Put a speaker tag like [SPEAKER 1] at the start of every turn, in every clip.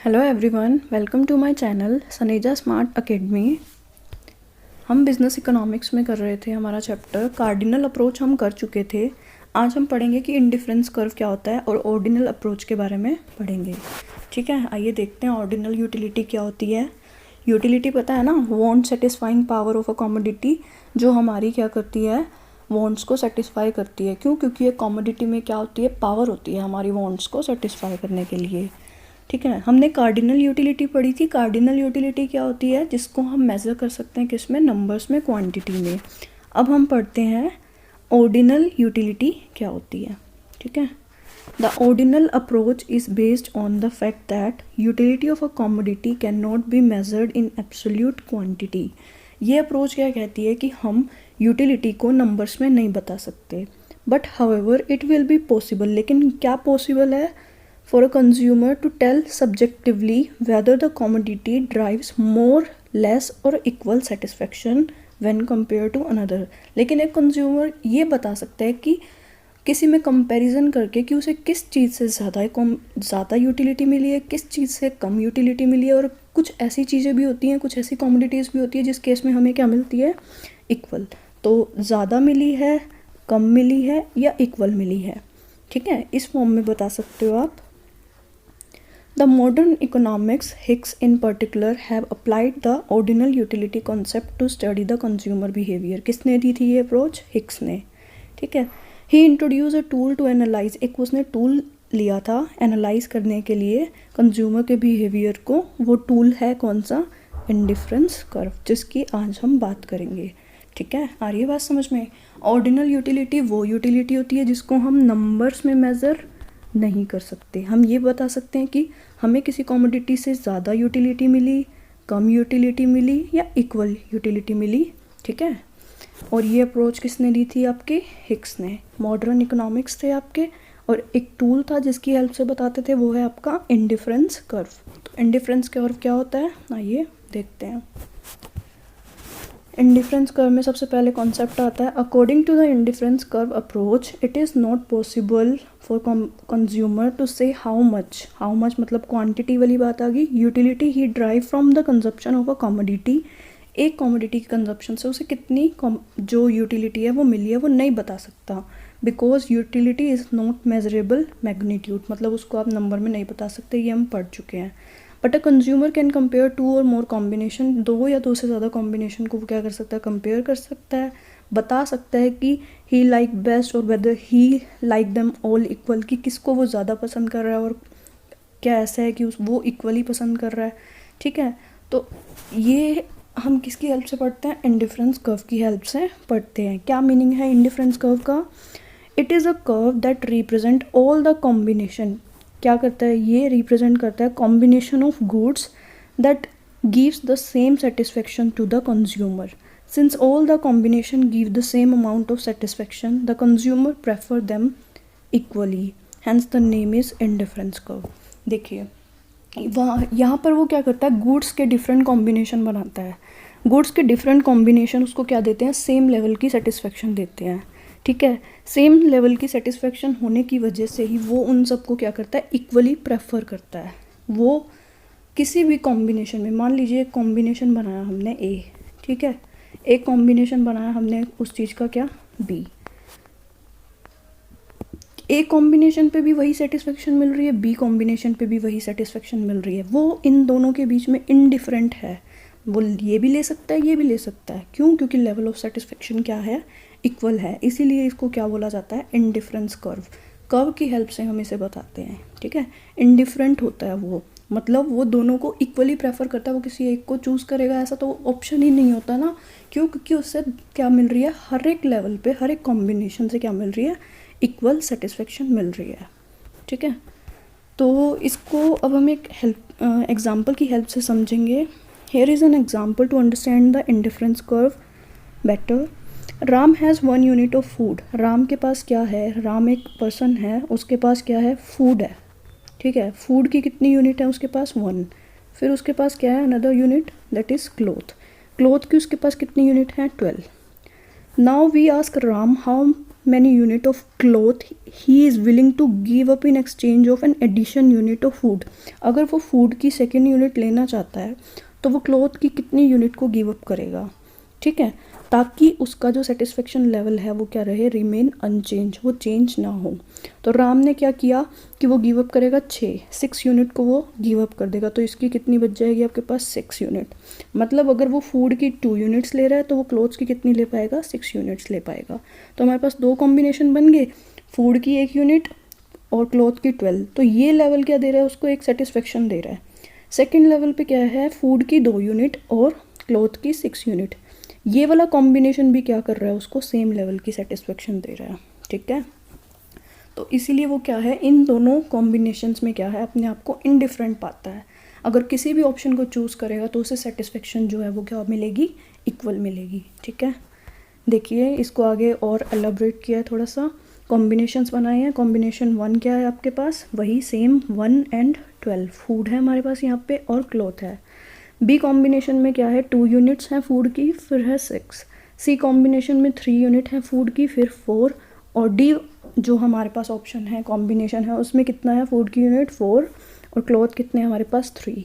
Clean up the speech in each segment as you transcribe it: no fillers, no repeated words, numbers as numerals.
[SPEAKER 1] Hello everyone, welcome to my channel Saneja smart academy. हम business economics में कर रहे थे हमारा चैप्टर कार्डिनल अप्रोच हम कर चुके थे। आज हम पढ़ेंगे कि इंडिफरेंस कर्व क्या होता है और ऑर्डिनल अप्रोच के बारे में पढ़ेंगे। ठीक है, आइए देखते हैं ऑर्डिनल यूटिलिटी क्या होती है। यूटिलिटी पता है ना, want satisfying power of a commodity, जो हमारी क्या करती है, वांट्स को सेटिस्फाई करती है। क्यों? क्योंकि ये कमोडिटी में क्या होती है, पावर होती है हमारी वांट्स को सेटिस्फाई करने के लिए। ठीक है, हमने कार्डिनल यूटिलिटी पढ़ी थी। कार्डिनल यूटिलिटी क्या होती है, जिसको हम मेज़र कर सकते हैं किस में, नंबर्स में, क्वांटिटी में। अब हम पढ़ते हैं ऑर्डिनल यूटिलिटी क्या होती है। ठीक है, the ordinal approach is based on the fact that utility of a commodity can not be measured in absolute quantity. ये अप्रोच क्या कहती है कि हम यूटिलिटी को नंबर्स में नहीं बता सकते, but however it will be possible. लेकिन क्या पॉसिबल है, for a consumer to tell subjectively whether the commodity drives more, less or equal satisfaction when compared to another। लेकिन एक कंज्यूमर ये बता सकता है कि किसी में कंपैरिजन करके कि उसे किस चीज़ से ज़्यादा यूटिलिटी मिली है, किस चीज़ से कम यूटिलिटी मिली है। और कुछ ऐसी चीज़ें भी होती हैं, कुछ ऐसी कमोडिटीज़ भी होती है जिस केस में हमें क्या मिलती है, इक्वल। तो ज़्यादा मिली है, कम मिली है या इक्वल मिली है। ठीक है, इस फॉर्म में बता सकते हो आप। The modern economics, Hicks in particular, have applied the ordinal utility concept to study the consumer behavior। किसने दी थी ये अप्रोच? हिक्स ने। ठीक है, he introduced a tool to analyze, एक उसने टूल लिया था एनालाइज करने के लिए कंज्यूमर के बिहेवियर को। वो टूल है कौन सा? इंडिफरेंस कर्व, जिसकी आज हम बात करेंगे। ठीक है, आ रही है बात समझ में। ऑर्डिनल यूटिलिटी वो यूटिलिटी होती है जिसको हम नंबर्स में मेज़र नहीं कर सकते। हम ये बता सकते हैं कि हमें किसी कमोडिटी से ज़्यादा यूटिलिटी मिली, कम यूटिलिटी मिली या इक्वल यूटिलिटी मिली। ठीक है, और ये अप्रोच किसने दी थी? आपके हिक्स ने। मॉडर्न इकोनॉमिक्स थे आपके, और एक टूल था जिसकी हेल्प से बताते थे, वो है आपका इंडिफरेंस कर्व। तो इंडिफरेंस कर्व क्या होता है, आइए देखते हैं। इंडिफरेंस कर्व में सबसे पहले कॉन्सेप्ट आता है, according to the indifference curve approach it is not possible for consumer to say how much मतलब क्वांटिटी वाली बात आ गई। यूटिलिटी ही derive from the consumption of a commodity. एक कमोडिटी की कंजप्शन से उसे कितनी जो यूटिलिटी है वो मिली है वो नहीं बता सकता, because utility is not measurable magnitude, मतलब उसको आप नंबर में नहीं बता सकते। ये हम पढ़ चुके हैं। But a consumer can compare two or more combination, दो या दो से ज़्यादा कॉम्बिनेशन को क्या कर सकता है, कंपेयर कर सकता है, बता सकता है कि ही लाइक बेस्ट और वेदर ही लाइक देम ऑल इक्वल, कि किसको वो ज़्यादा पसंद कर रहा है और क्या ऐसा है कि वो इक्वली पसंद कर रहा है। ठीक है, तो ये हम किसकी हेल्प से पढ़ते हैं? इंडिफरेंस कर्व की हेल्प से पढ़ते हैं। क्या मीनिंग है इंडिफरेंस कर्व का? It is a curve that represent all the combination. क्या करता है ये? रिप्रेजेंट करता है combination of goods that gives the same satisfaction to the consumer. Since all the combination give the same amount of satisfaction, the consumer prefer them equally, hence the name is indifference curve. देखिए वहाँ यहाँ पर वो क्या करता है, goods के different combination बनाता है। गुड्स के डिफरेंट कॉम्बिनेशन उसको क्या देते हैं? सेम लेवल की सेटिस्फेक्शन देते हैं। ठीक है, सेम लेवल की सेटिस्फेक्शन होने की वजह से ही वो उन सबको क्या करता है, इक्वली प्रेफर करता है। वो किसी भी कॉम्बिनेशन में, मान लीजिए एक कॉम्बिनेशन बनाया हमने ए, ठीक है, एक कॉम्बिनेशन बनाया हमने उस चीज़ का क्या, बी। ए कॉम्बिनेशन पे भी वही सेटिस्फेक्शन मिल रही है, बी कॉम्बिनेशन पे भी वही सेटिस्फेक्शन मिल रही है। वो इन दोनों के बीच में इनडिफरेंट है, वो ये भी ले सकता है, ये भी ले सकता है। क्यों? क्योंकि लेवल ऑफ सेटिस्फेक्शन क्या है, इक्वल है। इसीलिए इसको क्या बोला जाता है, इंडिफरेंस कर्व। कर्व की हेल्प से हम इसे बताते हैं। ठीक है, इंडिफरेंट होता है वो, मतलब वो दोनों को इक्वली प्रेफर करता है। वो किसी एक को चूज़ करेगा ऐसा तो ऑप्शन ही नहीं होता ना। क्यों? क्योंकि उससे क्या मिल रही है, हर एक लेवल पे, हर एक कॉम्बिनेशन से क्या मिल रही है, इक्वल सेटिस्फेक्शन मिल रही है। ठीक है, तो इसको अब हम एक एग्जाम्पल की हेल्प से समझेंगे। Here is an example to understand the indifference curve better. Ram has 1 unit of food. Ram के पास क्या है, राम एक पर्सन है, उसके पास क्या है, फूड है। ठीक है, फूड की कितनी यूनिट है उसके पास, 1। फिर उसके पास क्या है, another unit, that is cloth. Cloth की उसके पास कितनी यूनिट है, 12। Now we ask Ram how many unit of cloth he is willing to give up in exchange of an addition unit of food। अगर वो फूड की सेकेंड यूनिट लेना चाहता है तो वो क्लॉथ की कितनी यूनिट को गिव अप करेगा, ठीक है, ताकि उसका जो सेटिस्फेक्शन लेवल है वो क्या रहे, रिमेन अनचेंज, वो चेंज ना हो। तो राम ने क्या किया कि वो गिव अप करेगा 6 यूनिट को वो गिव अप कर देगा, तो इसकी कितनी बच जाएगी आपके पास 6 यूनिट। मतलब अगर वो फूड की 2 यूनिट्स ले रहा है तो वो क्लोथ्स की कितनी ले पाएगा, 6 यूनिट्स ले पाएगा। तो हमारे पास 2 कॉम्बिनेशन बन गए, फूड की 1 यूनिट और क्लोथ की 12। तो ये लेवल क्या दे रहा है उसको, एक सेटिस्फेक्शन दे रहा है। सेकेंड लेवल पे क्या है, फूड की 2 यूनिट और क्लोथ की 6 यूनिट। ये वाला कॉम्बिनेशन भी क्या कर रहा है, उसको सेम लेवल की सेटिस्फेक्शन दे रहा है, ठीक है। तो इसीलिए वो क्या है, इन दोनों कॉम्बिनेशंस में क्या है, अपने आप को इनडिफरेंट पाता है। अगर किसी भी ऑप्शन को चूज़ करेगा तो उसे सेटिस्फेक्शन जो है वो क्या मिलेगी, इक्वल मिलेगी, ठीक है। देखिए इसको आगे और एलाबरेट किया है, थोड़ा सा कॉम्बिनेशंस बनाए हैं। कॉम्बिनेशन 1 क्या है आपके पास, वही सेम 1 and 12 फूड है हमारे पास यहाँ पे और क्लॉथ है। बी कॉम्बिनेशन में क्या है, 2 यूनिट्स हैं फूड की, फिर है 6। सी कॉम्बिनेशन में 3 यूनिट है फूड की, फिर 4। और डी जो हमारे पास ऑप्शन है, कॉम्बिनेशन है, उसमें कितना है, फूड की यूनिट 4 और क्लॉथ कितने हमारे पास 3,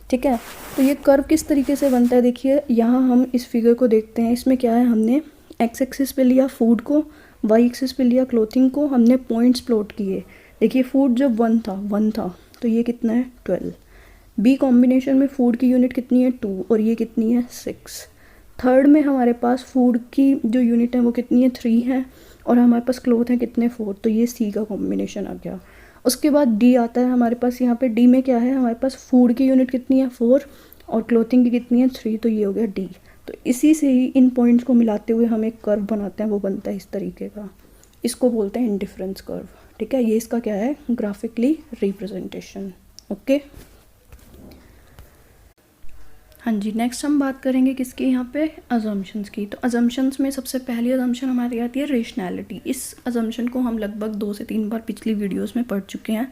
[SPEAKER 1] ठीक है। तो ये कर्व किस तरीके से बनता है, देखिए यहाँ हम इस फिगर को देखते हैं। इसमें क्या है, हमने एक्स एक्सिस पे लिया फूड को, वाई एक्सिस पे लिया क्लोथिंग को, हमने पॉइंट्स प्लॉट किए। देखिए फूड जब 1 था तो ये कितना है 12। बी कॉम्बिनेशन में फूड की यूनिट कितनी है 2 और ये कितनी है 6। थर्ड में हमारे पास फूड की जो यूनिट है वो कितनी है 3 है और हमारे पास क्लोथ है कितने 4, तो ये सी का कॉम्बिनेशन आ गया। उसके बाद डी आता है हमारे पास, यहाँ पे डी में क्या है, हमारे पास फूड की यूनिट कितनी है 4 और क्लोथिंग की कितनी है 3, तो ये हो गया डी। तो इसी से ही इन पॉइंट्स को मिलाते हुए हम एक कर्व बनाते हैं, वो बनता है इस तरीके का। इसको बोलते हैं इंडिफरेंस कर्व, ठीक है। ये इसका क्या है, ग्राफिकली रिप्रेजेंटेशन, ओके। हाँ जी, नेक्स्ट हम बात करेंगे किसकी, यहाँ पे अजम्पशंस की। तो अजम्पशंस में सबसे पहली अजम्पशन हमारी आती है रेशनैलिटी। इस अजम्पशन को हम लगभग 2 से 3 बार पिछली वीडियोस में पढ़ चुके हैं।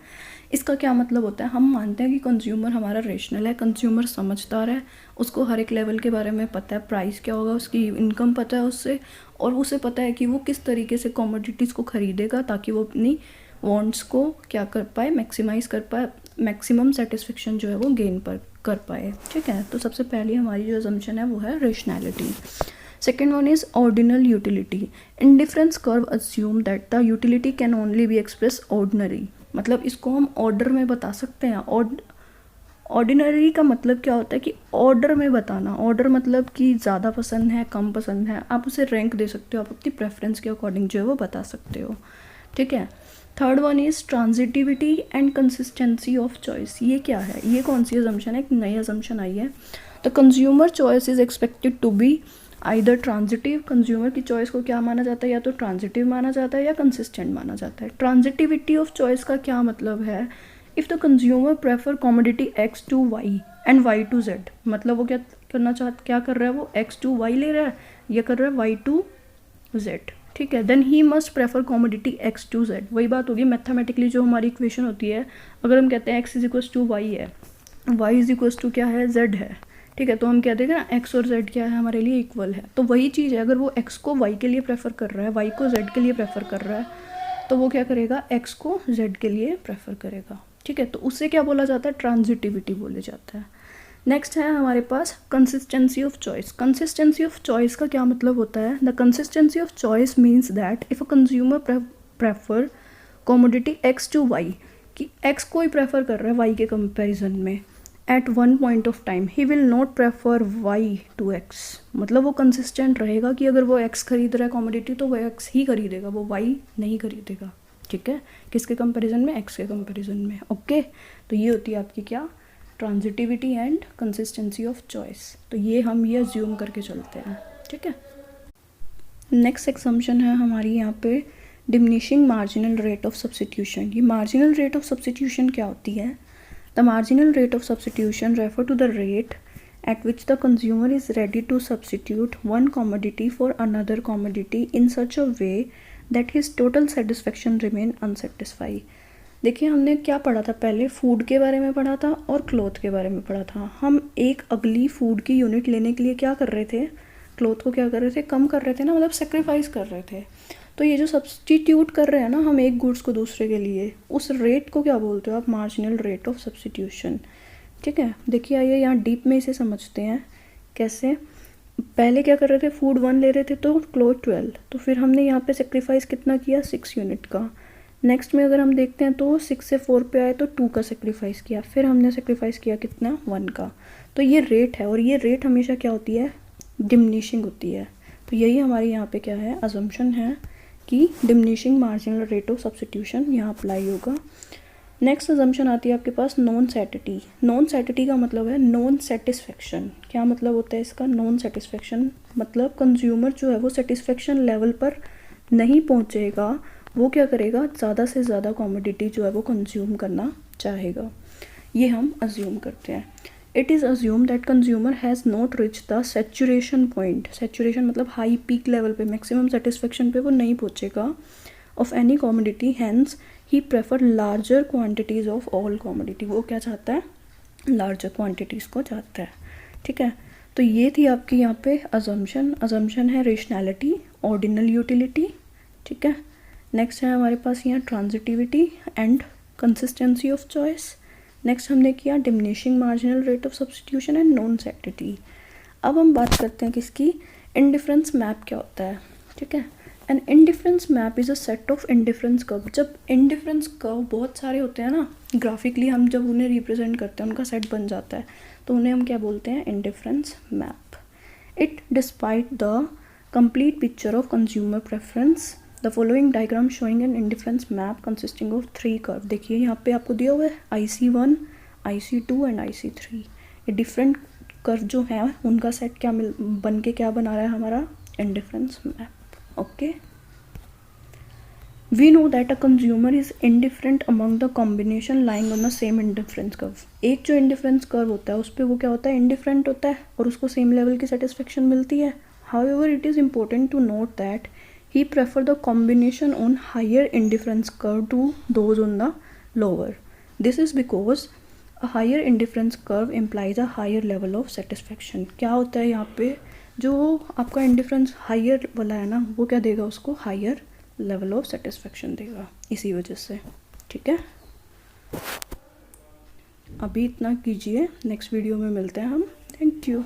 [SPEAKER 1] इसका क्या मतलब होता है, हम मानते हैं कि कंज्यूमर हमारा रेशनल है, कंज्यूमर समझदार है, उसको हर एक लेवल के बारे में पता है, प्राइस क्या होगा, उसकी इनकम पता है उससे, और उसे पता है कि वो किस तरीके से कमोडिटीज़ को ख़रीदेगा ताकि वो अपनी वांट्स को क्या कर पाए, मैक्सिमाइज़ कर पाए, मैक्सिमम सेटिस्फेक्शन जो है वो गेन कर पाए, ठीक है। तो सबसे पहली हमारी जो अजम्पशन है वो है rationality. Second one is ordinal utility. Indifference curve assume that the utility can only be express ordinary. मतलब इसको हम ऑर्डर में बता सकते हैं। ऑर्डिनरी का मतलब क्या होता है कि ऑर्डर में बताना। ऑर्डर मतलब कि ज़्यादा पसंद है, कम पसंद है, आप उसे रैंक दे सकते हो, आप अपनी प्रेफरेंस के अकॉर्डिंग जो है वो बता सकते हो, ठीक है। Third one is transitivity and consistency of choice. ये क्या है, ये कौन सी अजम्पशन है, एक नई अजम्पशन आई है। The consumer choice is expected to be either transitive. कंज्यूमर की चॉइस को क्या माना जाता है, या तो ट्रांजिटिव माना जाता है या कंसिस्टेंट माना जाता है। ट्रांजिटिविटी ऑफ चॉइस का क्या मतलब है, if the consumer prefer commodity X to Y and Y to Z. मतलब वो क्या कर रहा है, वो एक्स टू वाई ले रहा है या कर रहा है वाई टू जेड, ठीक है। Then he must prefer commodity X to Z. वही बात होगी मैथमेटिकली जो हमारी इक्वेशन होती है, अगर हम कहते हैं X is equals to Y है, वाई इज इक्वल्स टू क्या है, जेड है, ठीक है। तो हम कह देंगे ना एक्स और जेड क्या है, हमारे लिए इक्वल है। तो वही चीज़ है, अगर वो एक्स को वाई के लिए प्रेफर कर रहा है, वाई को जेड के लिए प्रेफर कर रहा है, तो वो क्या करेगा, एक्स को जेड के लिए प्रेफर करेगा, ठीक है। तो उससे क्या बोला जाता है, ट्रांजिटिविटी बोले जाता है। नेक्स्ट है हमारे पास consistency of choice. Consistency of choice का क्या मतलब होता है, the consistency of choice means that if a consumer prefer commodity X to Y, कि एक्स को ही प्रेफर कर रहा है वाई के कंपैरिजन में, at one point of time he will not prefer Y to X. मतलब वो कंसिस्टेंट रहेगा कि अगर वो एक्स खरीद रहा है कॉमोडिटी तो वो एक्स ही खरीदेगा, वो वाई नहीं खरीदेगा, ठीक है। किसके कंपैरिजन में, एक्स के कंपैरिजन में, ओके। तो ये होती है आपकी क्या, transitivity and consistency of choice. तो ये हम ये अज्यूम करके चलते हैं, ठीक है। नेक्स्ट एक्सम्पशन है हमारी यहाँ पे diminishing marginal rate of substitution. ये मार्जिनल रेट ऑफ सब्स्टिट्यूशन क्या होती है, the marginal rate of substitution refer to the rate at which the consumer is ready to substitute one commodity for another commodity in such a way that his total satisfaction remain unsatisfied। देखिए हमने क्या पढ़ा था पहले, food के बारे में पढ़ा था और क्लॉथ के बारे में पढ़ा था। हम एक अगली फूड की यूनिट लेने के लिए क्या कर रहे थे, क्लॉथ को क्या कर रहे थे, कम कर रहे थे ना, मतलब सेक्रीफाइस कर रहे थे। तो ये जो सब्सटीट्यूट कर रहे हैं ना हम एक गुड्स को दूसरे के लिए, उस रेट को क्या बोलते हो आप? Marginal rate of substitution. ठीक है, देखिए आइए यहाँ डीप में इसे समझते हैं। कैसे? पहले क्या कर रहे थे, फूड 1 ले रहे थे तो क्लोथ 12, तो फिर हमने यहाँ पे सेक्रीफाइस कितना किया? 6 यूनिट का। नेक्स्ट में अगर हम देखते हैं तो 6 से 4 पे आए तो 2 का सेक्रीफाइस किया, फिर हमने सेक्रीफाइस किया कितना? 1 का। तो ये रेट है, और ये रेट हमेशा क्या होती है? डिमिनिशिंग होती है। तो यही हमारी यहाँ पे क्या है? अजम्पशन है कि diminishing marginal rate of substitution यहाँ अप्लाई होगा। नेक्स्ट अजम्पशन आती है आपके पास नॉन सैटिटी। नॉन सैटिटी का मतलब है नॉन सेटिस्फेक्शन। क्या मतलब होता है इसका? नॉन सेटिस्फेक्शन मतलब कंज्यूमर जो है वो सेटिस्फेक्शन लेवल पर नहीं पहुँचेगा, वो क्या करेगा? ज़्यादा से ज़्यादा कमोडिटी जो है वो कंज्यूम करना चाहेगा। ये हम अज्यूम करते हैं। It is assume that consumer has not reach the saturation point. Saturation मतलब हाई पीक लेवल पे, मैक्सिमम सेटिस्फेक्शन पे वो नहीं पहुँचेगा of any commodity, hence he prefer larger quantities of all commodity. वो क्या चाहता है? लार्जर क्वान्टिटीज़ को चाहता है। ठीक है, तो ये थी आपकी यहाँ पे अजम्पशन। अजम्पशन है रेशनैलिटी, ऑर्डिनल यूटिलिटी। ठीक है, नेक्स्ट है हमारे पास यहाँ transitivity and consistency of choice. Next हमने किया diminishing marginal rate of substitution and non satiety. अब हम बात करते हैं किसकी? इंडिफरेंस मैप क्या होता है। ठीक है, an indifference map is a set of indifference curve. जब इंडिफरेंस कर्व बहुत सारे होते हैं ना, ग्राफिकली हम जब उन्हें रिप्रेजेंट करते हैं, उनका सेट बन जाता है, तो उन्हें हम क्या बोलते हैं? Indifference map. इट डिस्पाइट the complete picture of consumer preference, the following diagram showing an indifference map consisting of 3 curve. देखिए यहाँ पे आपको दिया हुआ है IC1, IC2 एंड IC3। ये डिफरेंट कर्व जो है उनका सेट क्या बन के क्या बना रहा है? हमारा indifference map. Okay, we know that a consumer is indifferent among the combination lying on the same indifference curve. एक जो इंडिफरेंस कर्व होता है उस पर वो क्या होता है? इंडिफरेंट होता है, और उसको सेम लेवल की सेटिस्फेक्शन मिलती है। However it is important to note that he prefer the combination on higher indifference curve to those on the lower. This is because a higher indifference curve implies a higher level of satisfaction. क्या होता है यहाँ पे? जो आपका indifference higher वाला है ना, वो क्या देगा? उसको हायर लेवल ऑफ सेटिस्फेक्शन देगा इसी वजह से। ठीक है, अभी इतना कीजिए, नेक्स्ट वीडियो में मिलते हैं हम। Thank you.